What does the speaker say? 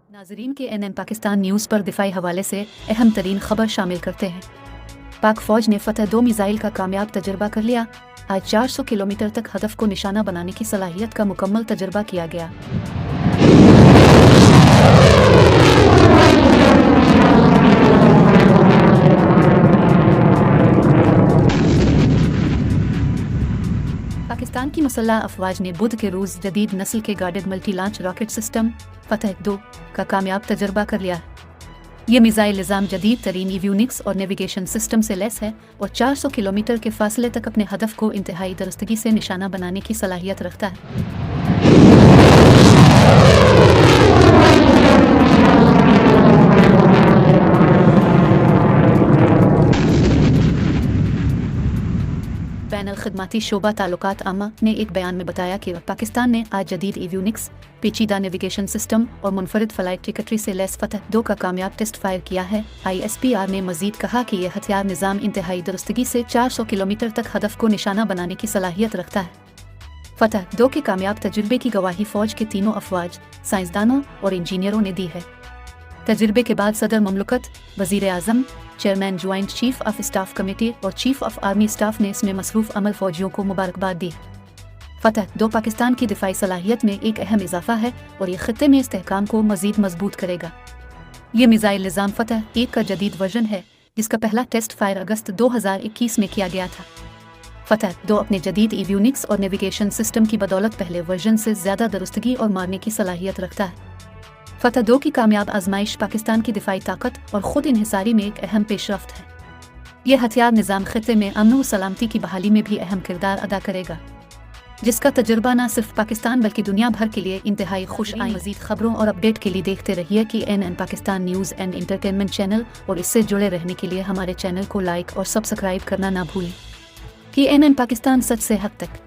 नाजरीन के NN Pakistan news पर दिफाई हवाले से अहम तरीन खबर शामिल करते हैं। पाक फौज ने फतह 2 मिसाइल का कामयाब तजर्बा कर लिया। आज 400 किलोमीटर तक हदफ को निशाना बनाने की सलाहियत का मुकम्मल तजर्बा किया गया। पाकिस्तान की मुसल्लह अफवाज ने बुध के रोज़ जदीद नस्ल के guided multi launch rocket system फतह 2 का कामयाब तजर्बा कर लिया। ये मिसाइल निज़ाम जदीद तरीन एवियोनिक्स और नेविगेशन सिस्टम से लैस है और 400 किलोमीटर के फासले तक अपने हदफ को इंतहाई दुरुस्तगी से निशाना बनाने की सलाहियत रखता है। बैनुल खिदमती शोबा ताल्लुकात आमा ने एक बयान में बताया कि पाकिस्तान ने आज जदीद एवियोनिक्स, पेचीदा नेविगेशन सिस्टम और मुनफरिद फ्लाइट टिकटरी से लैस फतह 2 का कामयाब टेस्ट फायर किया है। ISPR ने मजीद कहा कि यह हथियार निज़ाम इंतहाई दुरुस्तगी से 400 किलोमीटर तक हदफ को निशाना बनाने की सलाहियत रखता है। फतह 2 के कामयाब तजुर्बे की गवाही फौज के तीनों अफवाज, साइंसदानों और इंजीनियरों ने दी है। तजुर्बे के बाद सदर ममलकत, वज़ीर आज़म, chairman joint chief of staff committee और चीफ ऑफ आर्मी स्टाफ ने इसमें मसरूफ़ अमल फौजियों को मुबारकबाद दी। फतह 2 पाकिस्तान की दिफाई सलाहियत में एक अहम इजाफा है और ये खत्ते में इस्तेहकाम को मजीद मजबूत करेगा। ये मिसाइल निज़ाम फतह 1 का जदीद वर्जन है, जिसका पहला टेस्ट फायर अगस्त 2021 में किया गया था। फतह 2 अपने जदीद एवियोनिक्स और नेविगेशन सिस्टम की बदौलत पहले वर्जन से ज़्यादा दुरुस्तगी और मारने की सलाहियत रखता है। फतह 2 की कामयाब आजमाइश पाकिस्तान की दिफाई ताकत और खुद इन्हिसारी में एक अहम पेशरफ्त है। यह हथियार निज़ाम खित्ते में अमन व सलामती की बहाली में भी अहम किरदार अदा करेगा, जिसका तजुर्बा न सिर्फ पाकिस्तान बल्कि दुनिया भर के लिए इंतहाई खुश आई। मज़ीद खबरों और अपडेट के लिए देखते रहिए कि NN Pakistan news and entertainment channel, और इससे जुड़े रहने के लिए हमारे चैनल को लाइक और सब्सक्राइब करना ना भूलें। कि NN पाकिस्तान, सच से हक तक।